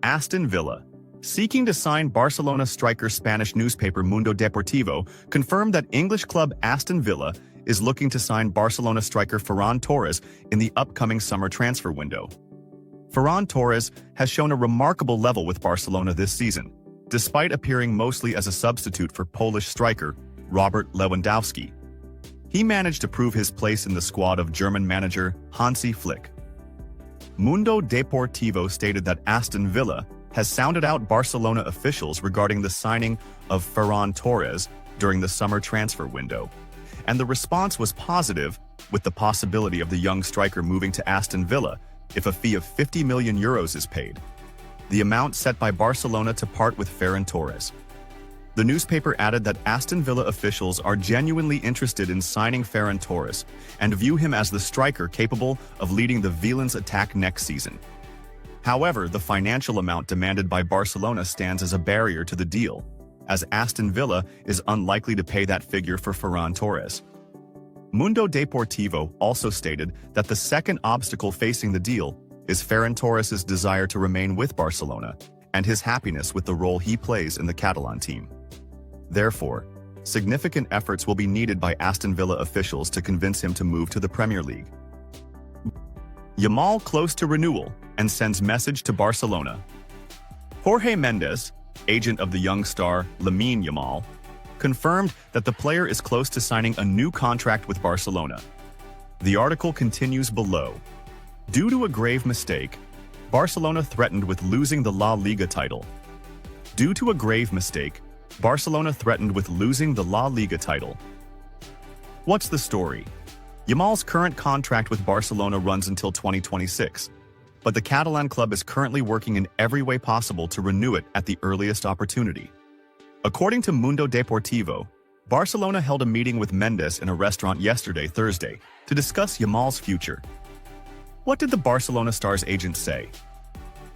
Aston Villa, seeking to sign Barcelona striker. Spanish newspaper Mundo Deportivo confirmed that English club Aston Villa is looking to sign Barcelona striker Ferran Torres in the upcoming summer transfer window. Ferran Torres has shown a remarkable level with Barcelona this season, despite appearing mostly as a substitute for Polish striker Robert Lewandowski. He managed to prove his place in the squad of German manager Hansi Flick. Mundo Deportivo stated that Aston Villa has sounded out Barcelona officials regarding the signing of Ferran Torres during the summer transfer window, and the response was positive, with the possibility of the young striker moving to Aston Villa if a fee of €50 million is paid, the amount set by Barcelona to part with Ferran Torres. The newspaper added that Aston Villa officials are genuinely interested in signing Ferran Torres and view him as the striker capable of leading the Villains' attack next season. However, the financial amount demanded by Barcelona stands as a barrier to the deal, as Aston Villa is unlikely to pay that figure for Ferran Torres. Mundo Deportivo also stated that the second obstacle facing the deal is Ferran Torres' desire to remain with Barcelona and his happiness with the role he plays in the Catalan team. Therefore, significant efforts will be needed by Aston Villa officials to convince him to move to the Premier League. Yamal close to renewal and sends message to Barcelona. Jorge Mendes, agent of the young star Lamine Yamal, confirmed that the player is close to signing a new contract with Barcelona. The article continues below. Due to a grave mistake, Barcelona threatened with losing the La Liga title. Due to a grave mistake, Barcelona threatened with losing the La Liga title. What's the story? Yamal's current contract with Barcelona runs until 2026, but the Catalan club is currently working in every way possible to renew it at the earliest opportunity. According to Mundo Deportivo, Barcelona held a meeting with Mendes in a restaurant yesterday, Thursday, to discuss Yamal's future. What did the Barcelona star's agent say?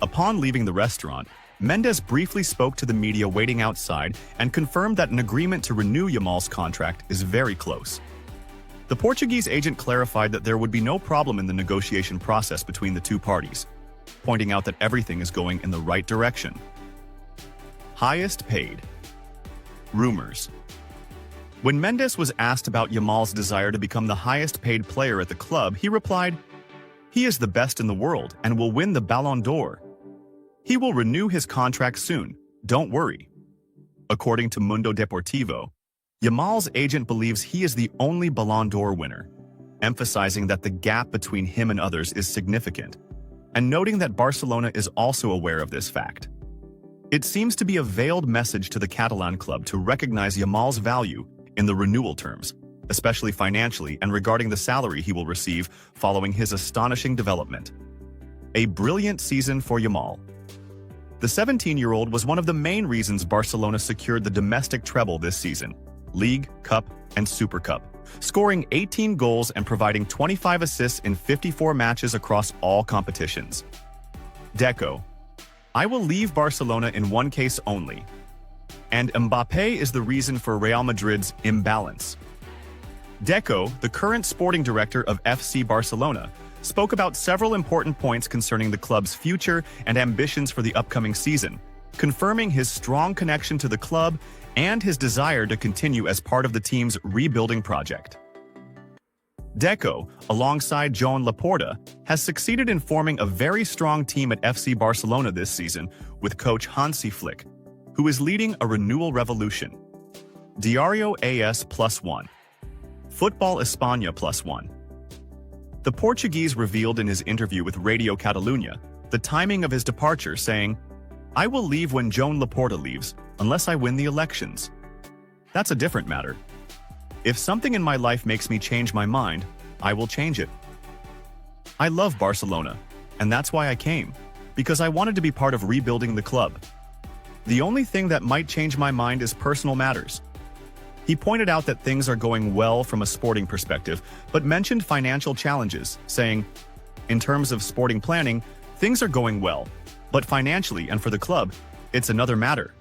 Upon leaving the restaurant, Mendes briefly spoke to the media waiting outside and confirmed that an agreement to renew Yamal's contract is very close. The Portuguese agent clarified that there would be no problem in the negotiation process between the two parties, pointing out that everything is going in the right direction. Highest paid. Rumors. When Mendes was asked about Yamal's desire to become the highest paid player at the club, he replied, "He is the best in the world and will win the Ballon d'Or. He will renew his contract soon, don't worry." According to Mundo Deportivo, Yamal's agent believes he is the only Ballon d'Or winner, emphasizing that the gap between him and others is significant, and noting that Barcelona is also aware of this fact. It seems to be a veiled message to the Catalan club to recognize Yamal's value in the renewal terms, especially financially and regarding the salary he will receive following his astonishing development. A brilliant season for Yamal. The 17-year-old was one of the main reasons Barcelona secured the domestic treble this season, League, Cup, and Super Cup, scoring 18 goals and providing 25 assists in 54 matches across all competitions. Deco. I will leave Barcelona in one case only. And Mbappé is the reason for Real Madrid's imbalance. Deco, the current sporting director of FC Barcelona, spoke about several important points concerning the club's future and ambitions for the upcoming season, confirming his strong connection to the club and his desire to continue as part of the team's rebuilding project. Deco, alongside Joan Laporta, has succeeded in forming a very strong team at FC Barcelona this season with coach Hansi Flick, who is leading a renewal revolution. Diario AS +1. Football España +1. The Portuguese revealed in his interview with Radio Catalunya the timing of his departure, saying, "I will leave when Joan Laporta leaves, unless I win the elections. That's a different matter. If something in my life makes me change my mind, I will change it. I love Barcelona, and that's why I came, because I wanted to be part of rebuilding the club. The only thing that might change my mind is personal matters." He pointed out that things are going well from a sporting perspective, but mentioned financial challenges, saying, "In terms of sporting planning, things are going well, but financially and for the club, it's another matter."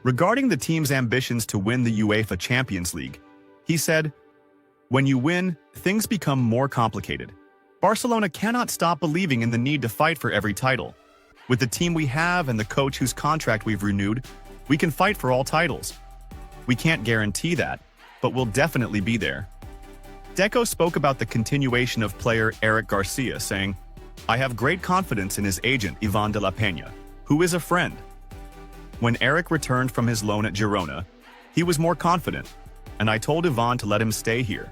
Regarding the team's ambitions to win the UEFA Champions League, he said, "When you win, things become more complicated. Barcelona cannot stop believing in the need to fight for every title. With the team we have and the coach whose contract we've renewed, we can fight for all titles. We can't guarantee that, but we'll definitely be there. Deco spoke about the continuation of player Eric Garcia, saying, "I have great confidence in his agent Ivan de la Peña, who is a friend." When Eric returned from his loan at Girona, he was more confident, and I told Ivan to let him stay here.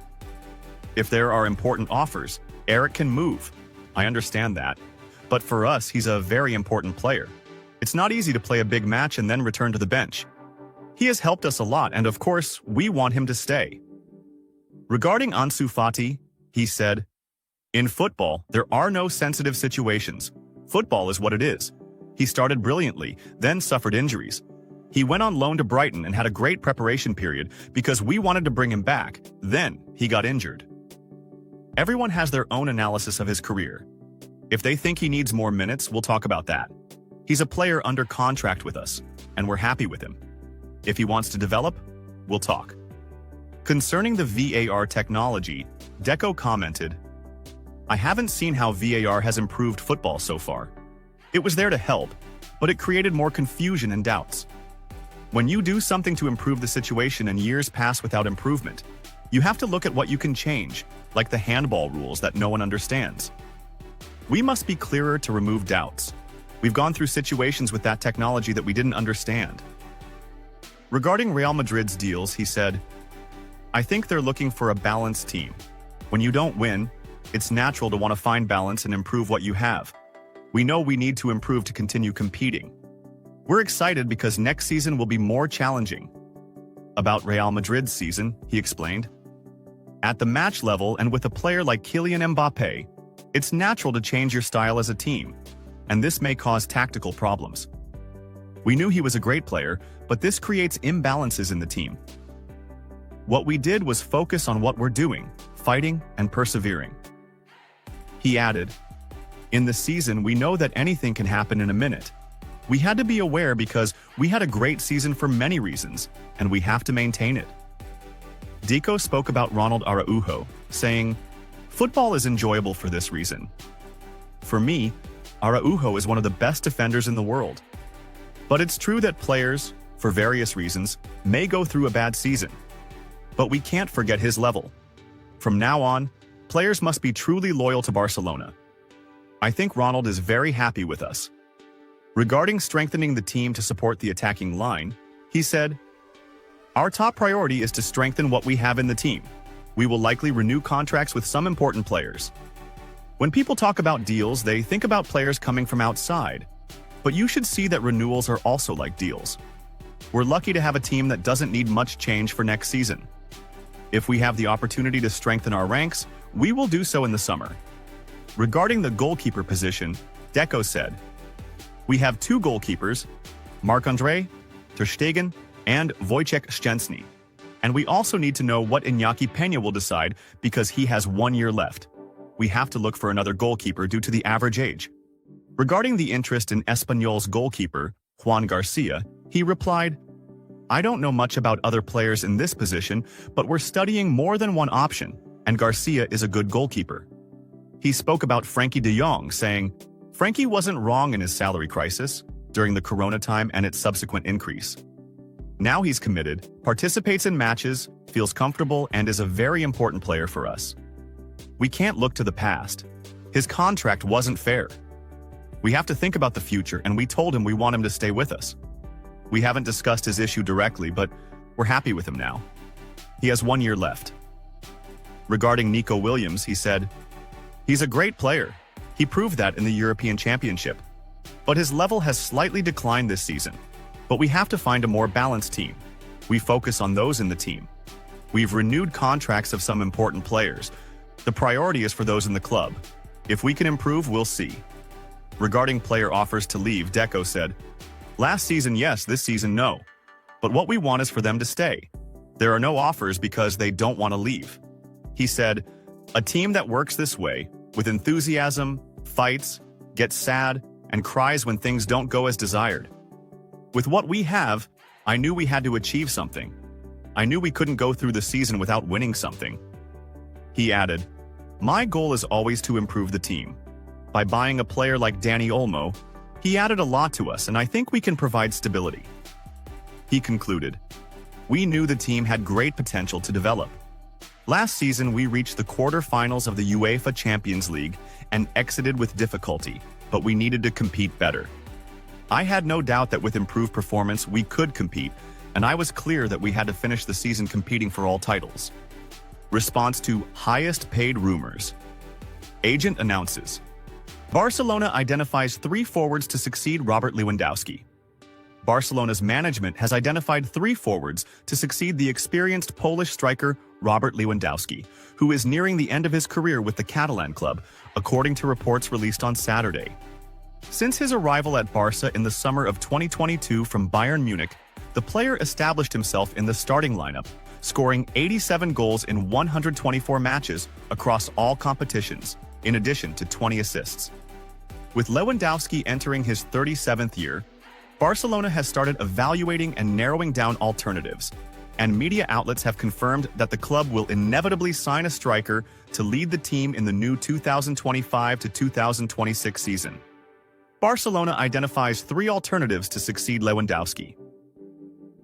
If there are important offers, Eric can move. I understand that. But for us, he's a very important player. It's not easy to play a big match and then return to the bench. He has helped us a lot, and of course, we want him to stay. Regarding Ansu Fati, he said, "In football, there are no sensitive situations. Football is what it is. He started brilliantly, then suffered injuries. He went on loan to Brighton and had a great preparation period because we wanted to bring him back. Then he got injured." Everyone has their own analysis of his career. If they think he needs more minutes, we'll talk about that. He's a player under contract with us, and we're happy with him. If he wants to develop, we'll talk. Concerning the VAR technology, Deco commented, "I haven't seen how VAR has improved football so far. It was there to help, but it created more confusion and doubts. When you do something to improve the situation and years pass without improvement, you have to look at what you can change, like the handball rules that no one understands. We must be clearer to remove doubts. We've gone through situations with that technology that we didn't understand." Regarding Real Madrid's deals, he said, "I think they're looking for a balanced team. When you don't win, it's natural to want to find balance and improve what you have. We know we need to improve to continue competing. We're excited because next season will be more challenging." About Real Madrid's season, he explained, "At the match level and with a player like Kylian Mbappé, it's natural to change your style as a team, and this may cause tactical problems. We knew he was a great player, but this creates imbalances in the team. What we did was focus on what we're doing, fighting and persevering." He added, "In the season, we know that anything can happen in a minute. We had to be aware because we had a great season for many reasons, and we have to maintain it." Deco spoke about Ronald Araujo, saying, "Football is enjoyable for this reason. For me, Araujo is one of the best defenders in the world. But it's true that players, for various reasons, may go through a bad season. But we can't forget his level. From now on, players must be truly loyal to Barcelona. I think Ronald is very happy with us." Regarding strengthening the team to support the attacking line, he said, "Our top priority is to strengthen what we have in the team. We will likely renew contracts with some important players. When people talk about deals, they think about players coming from outside. But you should see that renewals are also like deals. We're lucky to have a team that doesn't need much change for next season. If we have the opportunity to strengthen our ranks, we will do so in the summer." Regarding the goalkeeper position, Deco said, "We have two goalkeepers, Marc-André ter Stegen and Wojciech Szczęsny. And we also need to know what Iñaki Peña will decide because he has 1 year left. We have to look for another goalkeeper due to the average age." Regarding the interest in Espanyol's goalkeeper, Juan Garcia, he replied, "I don't know much about other players in this position, but we're studying more than one option, and Garcia is a good goalkeeper." He spoke about Frankie de Jong, saying, "Frankie wasn't wrong in his salary crisis during the Corona time and its subsequent increase. Now he's committed, participates in matches, feels comfortable, and is a very important player for us. We can't look to the past. His contract wasn't fair. We have to think about the future, and we told him we want him to stay with us. We haven't discussed his issue directly, but we're happy with him now. He has 1 year left." Regarding Nico Williams, he said, "He's a great player. He proved that in the European Championship. But his level has slightly declined this season. But we have to find a more balanced team. We focus on those in the team. We've renewed contracts of some important players. The priority is for those in the club. If we can improve, we'll see." Regarding player offers to leave, Deco said, "Last season, yes, this season, no. But what we want is for them to stay. There are no offers because they don't want to leave." He said, "A team that works this way, with enthusiasm, fights, gets sad, and cries when things don't go as desired. With what we have, I knew we had to achieve something. I knew we couldn't go through the season without winning something." He added, "My goal is always to improve the team. By buying a player like Dani Olmo, He added a lot to us, and I think we can provide stability. He concluded, "We knew the team had great potential to develop. Last season, we reached the quarter-finals of the UEFA Champions League and exited with difficulty, but we needed to compete better. I had no doubt that with improved performance, we could compete, and I was clear that we had to finish the season competing for all titles." Response to highest-paid rumors. Agent announces. Barcelona identifies 3 forwards to succeed Robert Lewandowski. Barcelona's management has identified 3 forwards to succeed the experienced Polish striker Robert Lewandowski, who is nearing the end of his career with the Catalan club, according to reports released on Saturday. Since his arrival at Barca in the summer of 2022 from Bayern Munich, the player established himself in the starting lineup, scoring 87 goals in 124 matches across all competitions, in addition to 20 assists. With Lewandowski entering his 37th year, Barcelona has started evaluating and narrowing down alternatives, and media outlets have confirmed that the club will inevitably sign a striker to lead the team in the new 2025 to 2026 season. Barcelona identifies 3 alternatives to succeed Lewandowski.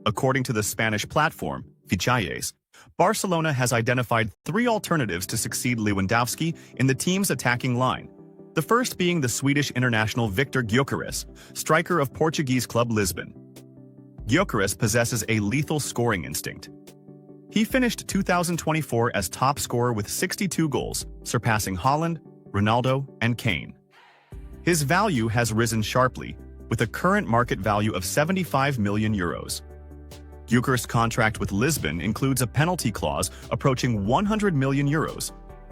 According to the Spanish platform, Fichajes, Barcelona has identified 3 alternatives to succeed Lewandowski in the team's attacking line, the first being the Swedish international Victor Gyökeres, striker of Portuguese club Lisbon. Gyökeres possesses a lethal scoring instinct. He finished 2024 as top scorer with 62 goals, surpassing Haaland, Ronaldo, and Kane. His value has risen sharply, with a current market value of €75 million. Gyökeres' contract with Lisbon includes a penalty clause approaching €100 million,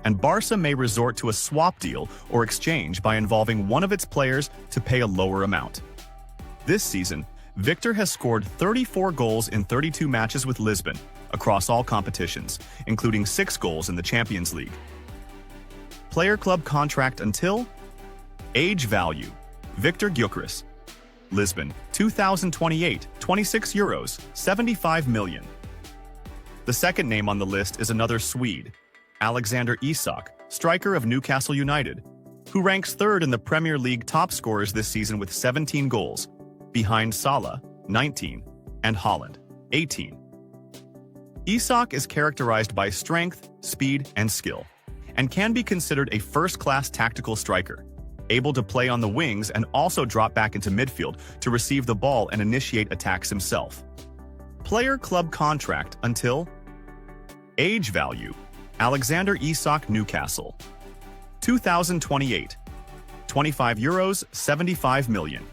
and Barca may resort to a swap deal or exchange by involving one of its players to pay a lower amount. This season, Victor has scored 34 goals in 32 matches with Lisbon, across all competitions, including 6 goals in the Champions League. Player club contract until age value. Victor Gyökeres. Lisbon, 2028, €26, 75 million. The second name on the list is another Swede, Alexander Isak, striker of Newcastle United, who ranks 3rd in the Premier League top scorers this season with 17 goals, behind Salah, 19, and Haaland, 18. Isak is characterized by strength, speed, and skill, and can be considered a first-class tactical striker, able to play on the wings and also drop back into midfield to receive the ball and initiate attacks himself. Player club contract until age value. Alexander Isak, Newcastle, 2028, €25, 75 million.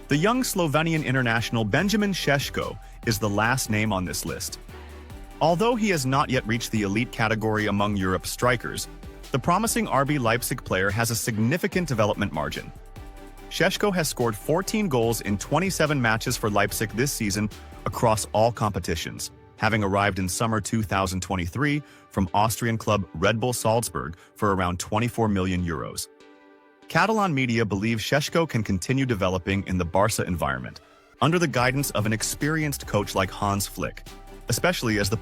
The young Slovenian international Benjamin Šeško is the last name on this list. Although he has not yet reached the elite category among Europe's strikers, the promising RB Leipzig player has a significant development margin. Šeško has scored 14 goals in 27 matches for Leipzig this season across all competitions, having arrived in summer 2023 from Austrian club Red Bull Salzburg for around €24 million. Catalan media believe Šeško can continue developing in the Barca environment, under the guidance of an experienced coach like Hans Flick, especially as the